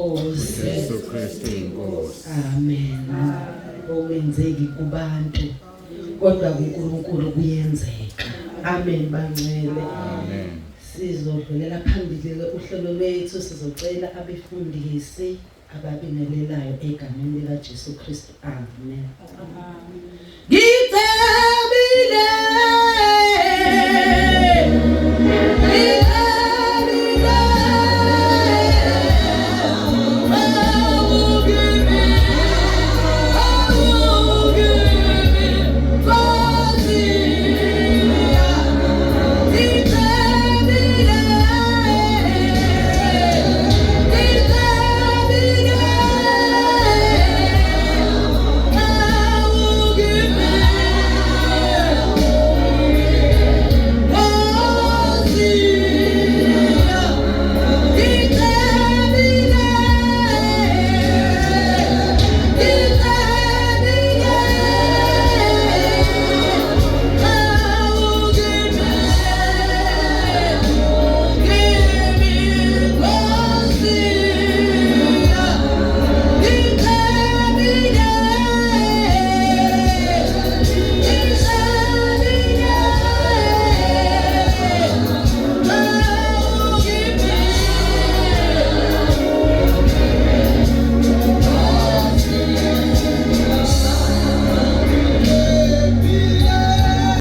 inkosi. Yesu Kristu inkosi. Amen. Okwenzeki kubantu kodwa kuNkulunkulu kuyenzeka. Amen bangcwele. Amen. Sizodlulela phambili uhlelo lwethu, sizocela abefundisi ababingelelayo egameni lika Jesu Kristu. Amen. Ngicela